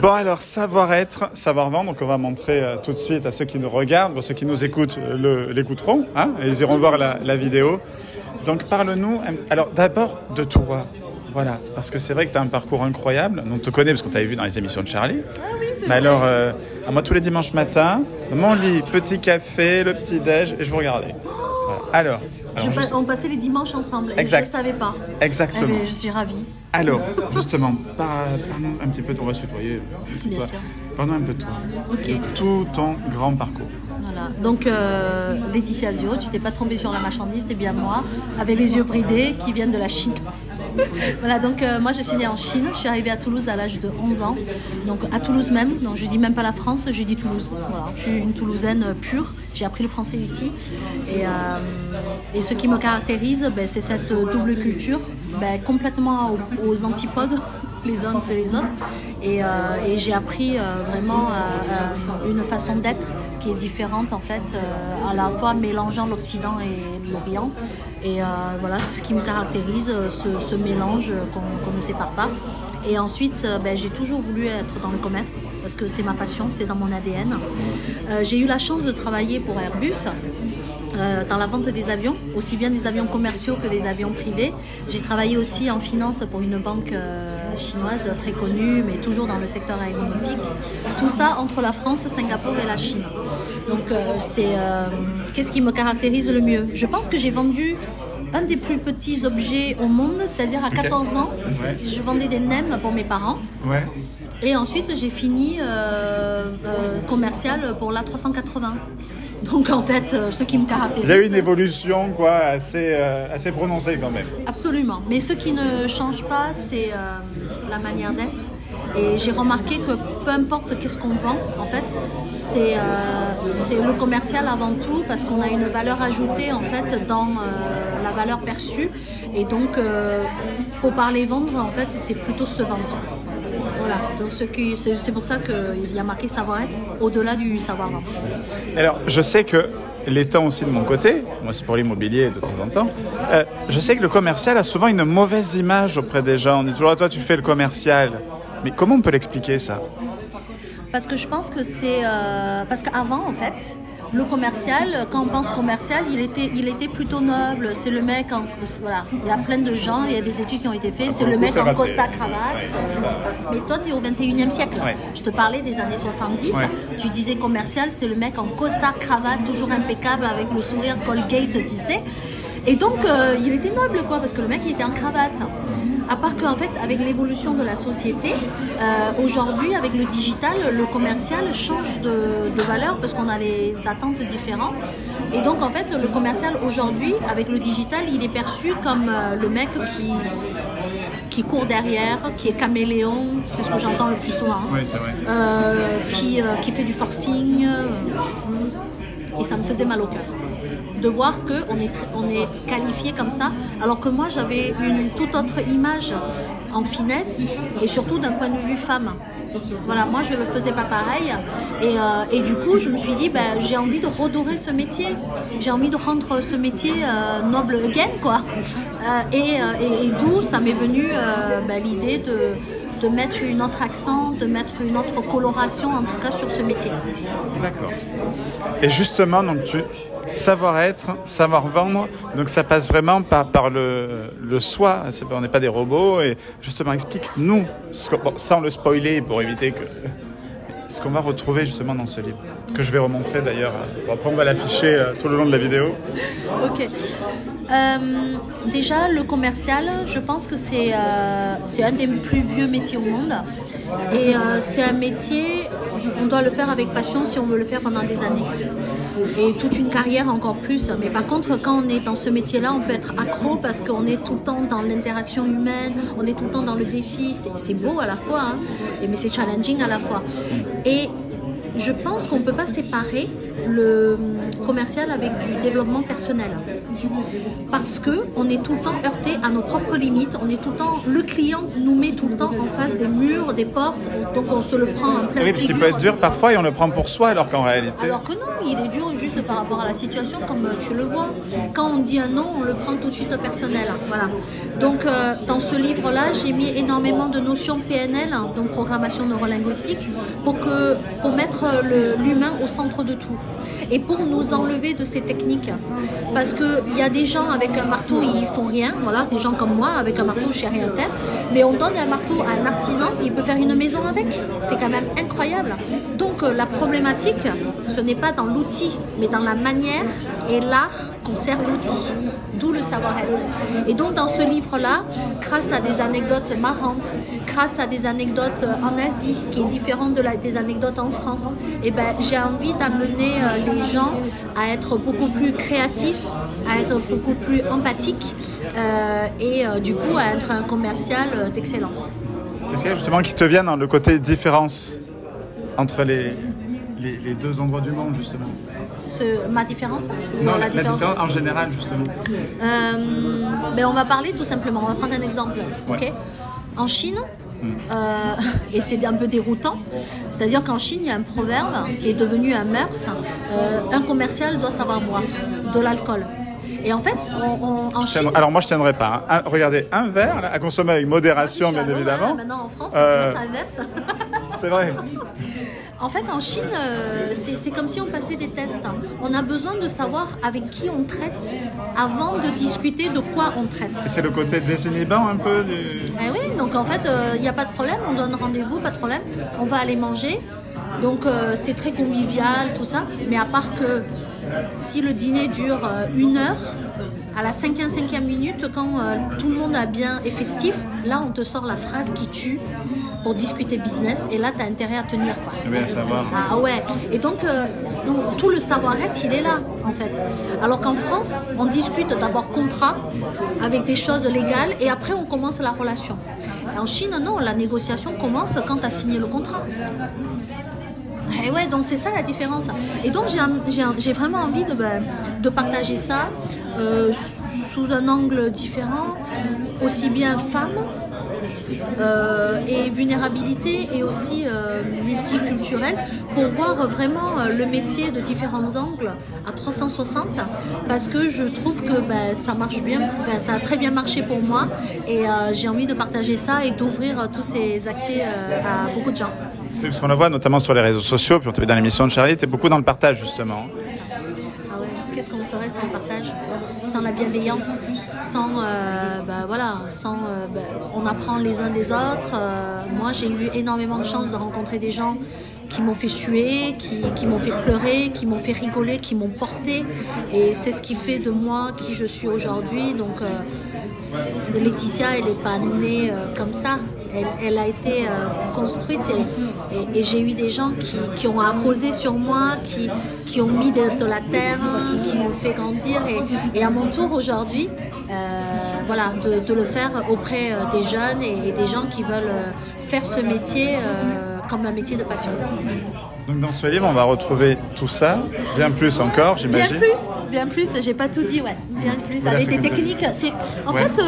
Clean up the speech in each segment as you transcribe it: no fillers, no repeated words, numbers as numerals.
Bon alors, savoir-être, savoir-vendre, donc on va montrer tout de suite à ceux qui nous regardent, ceux qui nous écoutent l'écouteront, hein, et ils iront voir la vidéo. Donc parle-nous, alors d'abord de toi, voilà, parce que c'est vrai que tu as un parcours incroyable, on te connaît parce qu'on t'avait vu dans les émissions de Charlie. Ah oui, c'est Mais vrai. alors, moi tous les dimanches matins, mon lit, petit café, le petit-déj, et je vous regardais. Voilà. Alors On passait les dimanches ensemble, et exact. je ne savais pas. Exactement. Eh bien, je suis ravie. Alors, justement, parlons un petit peu, on va se tutoyer. Bien sûr. Parlons un peu de toi, Ok. de tout ton grand parcours. Voilà. Donc, Laetitia Azio, tu t'es pas trompée sur la marchandise, c'est bien moi, avec les yeux bridés, qui viennent de la Chine. Voilà, donc moi je suis née en Chine, je suis arrivée à Toulouse à l'âge de 11 ans, donc à Toulouse même, donc je dis même pas la France, je dis Toulouse. Voilà, je suis une Toulousaine pure, j'ai appris le français ici, et ce qui me caractérise, ben, c'est cette double culture, ben, complètement aux antipodes les uns de les autres, et j'ai appris vraiment une façon d'être qui est différente en fait, à la fois mélangeant l'Occident et l'Orient, et voilà, c'est ce qui me caractérise, ce mélange qu'on ne sépare pas. Et ensuite, ben, j'ai toujours voulu être dans le commerce parce que c'est ma passion, c'est dans mon ADN. J'ai eu la chance de travailler pour Airbus dans la vente des avions, aussi bien des avions commerciaux que des avions privés. J'ai travaillé aussi en finance pour une banque chinoise très connue, mais toujours dans le secteur aéronautique. Tout ça entre la France, Singapour et la Chine. Donc qu'est-ce qui me caractérise le mieux? Je pense que j'ai vendu un des plus petits objets au monde, c'est-à-dire à 14 ans, Ouais. je vendais des nems pour mes parents. Ouais. Et ensuite, j'ai fini commercial pour l'A380. Donc en fait, ce qui me caractérise... Il y a eu une évolution quoi, assez prononcée quand même. Absolument. Mais ce qui ne change pas, c'est la manière d'être. Et j'ai remarqué que peu importe qu'est-ce qu'on vend, en fait, c'est le commercial avant tout, parce qu'on a une valeur ajoutée en fait dans la valeur perçue. Et donc, pour parler vendre, en fait, c'est plutôt se vendre. Voilà. Donc c'est pour ça qu'il y a marqué savoir-être au-delà du savoir-vendre. Alors, je sais que l'étant aussi de mon côté, moi c'est pour l'immobilier de temps en temps, je sais que le commercial a souvent une mauvaise image auprès des gens. On dit toujours, toi tu fais le commercial. Mais comment on peut l'expliquer ça? Parce que je pense que c'est... parce qu'avant, en fait, le commercial, quand on pense commercial, il était plutôt noble. C'est le mec en... Voilà, il y a plein de gens, il y a des études qui ont été faites. C'est le mec en costard-cravate. Mais toi, tu es au 21e siècle. Ouais. Je te parlais des années 70. Ouais. Tu disais commercial, c'est le mec en costard-cravate, toujours impeccable, avec le sourire Colgate, tu sais. Et donc, il était noble, quoi, parce que le mec, il était en cravate. À part qu'en fait, avec l'évolution de la société, aujourd'hui, avec le digital, le commercial change de valeur parce qu'on a les attentes différentes. Et donc, en fait, le commercial aujourd'hui, avec le digital, il est perçu comme le mec qui court derrière, qui est caméléon, c'est ce que j'entends le plus souvent, Oui, c'est vrai. qui fait du forcing. Et ça me faisait mal au cœur de voir qu'on est qualifié comme ça, alors que moi j'avais une toute autre image en finesse et surtout d'un point de vue femme. Voilà, moi je ne faisais pas pareil et du coup je me suis dit ben, j'ai envie de redorer ce métier, j'ai envie de rendre ce métier noble again quoi. Et d'où ça m'est venu ben, l'idée de mettre un autre accent, de mettre une autre coloration en tout cas sur ce métier. D'accord. Et justement, donc savoir-être, savoir-vendre, donc ça passe vraiment par le soi, on n'est pas des robots, et justement explique-nous, sans le spoiler pour éviter que... ce qu'on va retrouver justement dans ce livre, que je vais remontrer d'ailleurs, après on va l'afficher tout le long de la vidéo. Ok. Déjà, le commercial, je pense que c'est un des plus vieux métiers au monde. Et c'est un métier, on doit le faire avec passion si on veut le faire pendant des années. Et toute une carrière encore plus. Mais par contre, quand on est dans ce métier-là, on peut être accro parce qu'on est tout le temps dans l'interaction humaine, on est tout le temps dans le défi. C'est beau à la fois, hein, mais c'est challenging à la fois. Et je pense qu'on ne peut pas séparer le commercial avec du développement personnel. Parce qu'on est tout le temps heurté à nos propres limites. On est tout le temps, le client nous met tout le temps en face des murs, des portes. Donc on se le prend en plein Oui, parce qu'il peut être dur parfois et on le prend pour soi alors qu'en réalité... Alors que non, il est dur juste par rapport à la situation comme tu le vois. Quand on dit un non, on le prend tout de suite personnel. Voilà. Donc dans ce livre-là, j'ai mis énormément de notions PNL, donc programmation neurolinguistique, pour mettre l'humain au centre de tout. Et pour nous enlever de ces techniques. Parce qu'il y a des gens avec un marteau, ils font rien. Voilà, des gens comme moi, avec un marteau, je sais rien faire. Mais on donne un marteau à un artisan, il peut faire une maison avec. C'est quand même incroyable. Donc la problématique, ce n'est pas dans l'outil, mais dans la manière et l'art qu'on sert l'outil. D'où le savoir-être. Et donc dans ce livre-là, grâce à des anecdotes marrantes, grâce à des anecdotes en Asie, qui est différente des anecdotes en France, j'ai envie d'amener les gens à être beaucoup plus créatifs, à être beaucoup plus empathiques et du coup à être un commercial d'excellence. Qu'est-ce qu'il y a justement qui te vient dans le côté différence entre les deux endroits du monde justement? Ma différence? Non, la différence en général justement. On va parler tout simplement, on va prendre un exemple. Ouais. Okay, en Chine, et c'est un peu déroutant, c'est-à-dire qu'en Chine, il y a un proverbe qui est devenu un mœurs, un commercial doit savoir boire de l'alcool. Et en fait, en Chine... Alors moi, je ne tiendrai pas. Hein. Regardez, un verre, là, à consommer avec modération, bien évidemment. Maintenant, en France, c'est inverse. C'est vrai. En fait, en Chine, c'est comme si on passait des tests. On a besoin de savoir avec qui on traite avant de discuter de quoi on traite. Et c'est le côté désinhibant un peu du... Eh oui, donc en fait, il n'y a pas de problème, on donne rendez-vous, pas de problème. On va aller manger. Donc c'est très convivial, tout ça. Mais à part que si le dîner dure 1 heure, à la 55e minute, quand tout le monde est festif, là on te sort la phrase qui tue pour discuter business et là tu as intérêt à tenir quoi. Oui, à savoir. Ah ouais. Et donc tout le savoir-être il est là en fait. Alors qu'en France, on discute d'abord contrat avec des choses légales et après on commence la relation. Et en Chine, non, la négociation commence quand tu as signé le contrat. Et ouais, donc c'est ça la différence. Et donc j'ai vraiment envie de partager ça sous un angle différent, aussi bien femmes et vulnérabilité et aussi multiculturel, pour voir vraiment le métier de différents angles à 360, parce que je trouve que ça marche bien, ça a très bien marché pour moi et j'ai envie de partager ça et d'ouvrir tous ces accès à beaucoup de gens. Parce qu'on le voit notamment sur les réseaux sociaux, puis on te vu dans l'émission de Charlie, tu es beaucoup dans le partage justement. Ah ouais, qu'est-ce qu'on ferait sans le partage, sans la bienveillance, sans on apprend les uns des autres. Moi j'ai eu énormément de chance de rencontrer des gens qui m'ont fait suer, qui m'ont fait pleurer, qui m'ont fait rigoler, qui m'ont porté, et c'est ce qui fait de moi qui je suis aujourd'hui. Donc Laetitia, elle n'est pas née comme ça. Elle a été construite et j'ai eu des gens qui ont arrosé sur moi, qui ont mis de la terre, qui m'ont fait grandir et à mon tour aujourd'hui, de le faire auprès des jeunes et des gens qui veulent faire ce métier comme un métier de passion. Donc dans ce livre, on va retrouver tout ça, bien plus encore, j'imagine. Bien plus, j'ai pas tout dit, ouais. Bien plus, avec des techniques. En fait,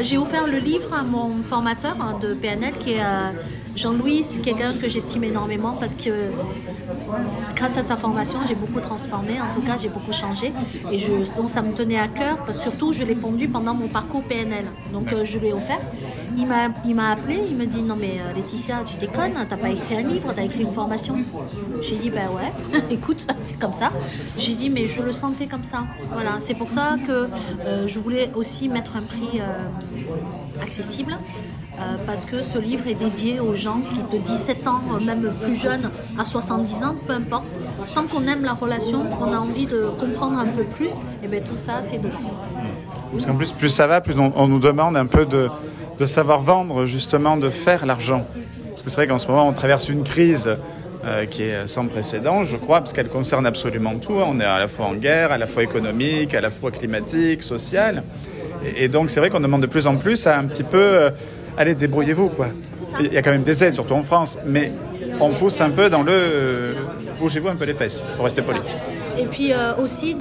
j'ai offert le livre à mon formateur de PNL qui est Jean-Louis, c'est quelqu'un que j'estime énormément parce que grâce à sa formation, j'ai beaucoup transformé, en tout cas j'ai beaucoup changé et donc ça me tenait à cœur parce que surtout je l'ai pondu pendant mon parcours PNL. Donc je lui ai offert. Il m'a appelé, il me dit non mais Laetitia, tu déconnes, t'as pas écrit un livre, t'as écrit une formation. J'ai dit ouais, écoute, c'est comme ça. J'ai dit mais je le sentais comme ça. Voilà, c'est pour ça que je voulais aussi mettre un prix accessible. Parce que ce livre est dédié aux gens qui de 17 ans, même plus jeunes, à 70 ans, peu importe. Tant qu'on aime la relation, on a envie de comprendre un peu plus, et bien tout ça, c'est dedans. Parce qu'en plus ça va, plus on nous demande un peu de savoir vendre, justement, de faire l'argent. Parce que c'est vrai qu'en ce moment, on traverse une crise qui est sans précédent, je crois, parce qu'elle concerne absolument tout. On est à la fois en guerre, à la fois économique, à la fois climatique, sociale. Et donc, c'est vrai qu'on demande de plus en plus à un petit peu... allez, débrouillez-vous, quoi. il y a quand même des aides, surtout en France, mais on pousse un peu dans le bougez-vous un peu les fesses, pour rester poli. Et puis aussi,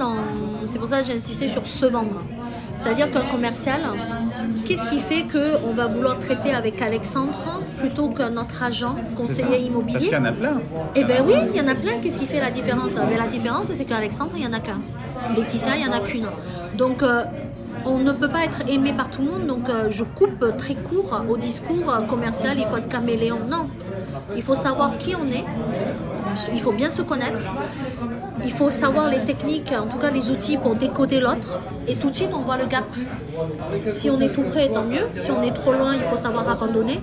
c'est pour ça que j'ai insisté sur se vendre. C'est-à-dire qu'un commercial, qu'est-ce qui fait qu'on va vouloir traiter avec Alexandre plutôt qu'un autre agent, conseiller immobilier? Parce qu'il y en a plein. Eh bien oui, il y en a plein. Qu'est-ce qui fait la différence? Mais la différence, c'est qu'Alexandre, il n'y en a qu'un. Laetitia, il n'y en a qu'une. Donc, on ne peut pas être aimé par tout le monde. Donc, je coupe très court au discours commercial. Il faut être caméléon. Non. Il faut savoir qui on est. Il faut bien se connaître. Il faut savoir les techniques, en tout cas les outils pour décoder l'autre. Et tout de suite, on voit le gap. Si on est tout près, tant mieux. Si on est trop loin, il faut savoir abandonner.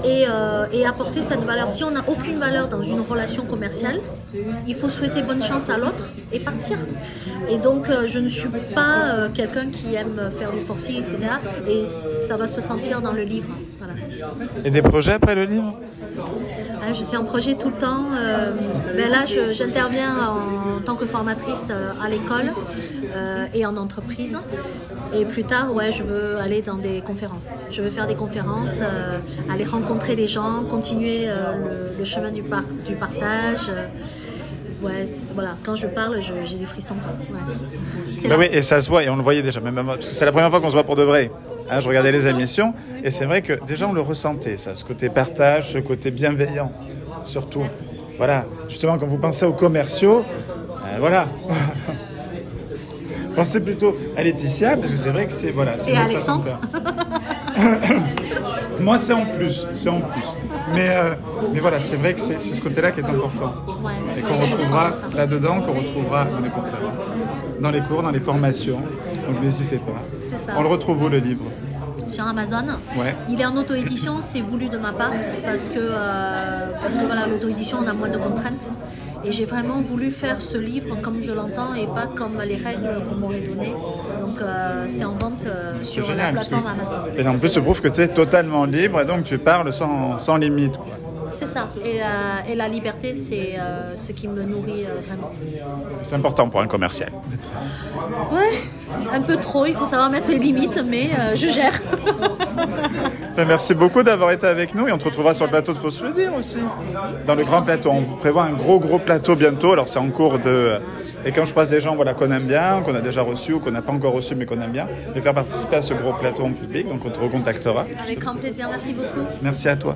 Et apporter cette valeur. Si on n'a aucune valeur dans une relation commerciale, il faut souhaiter bonne chance à l'autre et partir. Et donc, je ne suis pas quelqu'un qui aime faire du forcing, etc. Et ça va se sentir dans le livre. Voilà. Et des projets après le livre? Je suis en projet tout le temps. Mais là, j'interviens en tant que formatrice à l'école et en entreprise. Et plus tard, je veux aller dans des conférences. Je veux faire des conférences, aller rencontrer les gens, continuer le chemin du partage. Voilà, quand je parle, j'ai des frissons. Ouais. Oui, et ça se voit, et on le voyait déjà, même parce que c'est la première fois qu'on se voit pour de vrai. Hein, je regardais les émissions, et c'est vrai que déjà on le ressentait, ça, ce côté partage, ce côté bienveillant, surtout. Merci. Voilà, justement, quand vous pensez aux commerciaux, voilà. Pensez plutôt à Laetitia, parce que c'est vrai que c'est voilà. Et à Alexandre. Moi, c'est en plus. Mais voilà, c'est vrai que c'est ce côté-là qui est important. Ouais, et qu'on retrouvera là-dedans, qu'on retrouvera dans les conférences, dans les cours, dans les formations. Donc n'hésitez pas. C'est ça. On le retrouve où, le livre? Sur Amazon. Ouais. Il est en auto-édition, c'est voulu de ma part parce que voilà, l'auto-édition, on a moins de contraintes. Et j'ai vraiment voulu faire ce livre comme je l'entends et pas comme les règles qu'on m'aurait données. Donc c'est en vente sur la plateforme Amazon. Et en plus, tu prouves que tu es totalement libre et donc tu parles sans limite, quoi. C'est ça. Et la liberté, c'est ce qui me nourrit vraiment. C'est important pour un commercial. Ouais, un peu trop. Il faut savoir mettre les limites, mais je gère. Merci beaucoup d'avoir été avec nous et on te retrouvera sur le plateau de Faut se le dire aussi. Dans le grand plateau. On vous prévoit un gros plateau bientôt. Alors c'est en cours de... Et quand je croise des gens qu'on aime bien, qu'on a déjà reçus ou qu'on n'a pas encore reçus mais qu'on aime bien, je vais faire participer à ce gros plateau en public. Donc on te recontactera. Avec grand plaisir. Merci beaucoup. Merci à toi.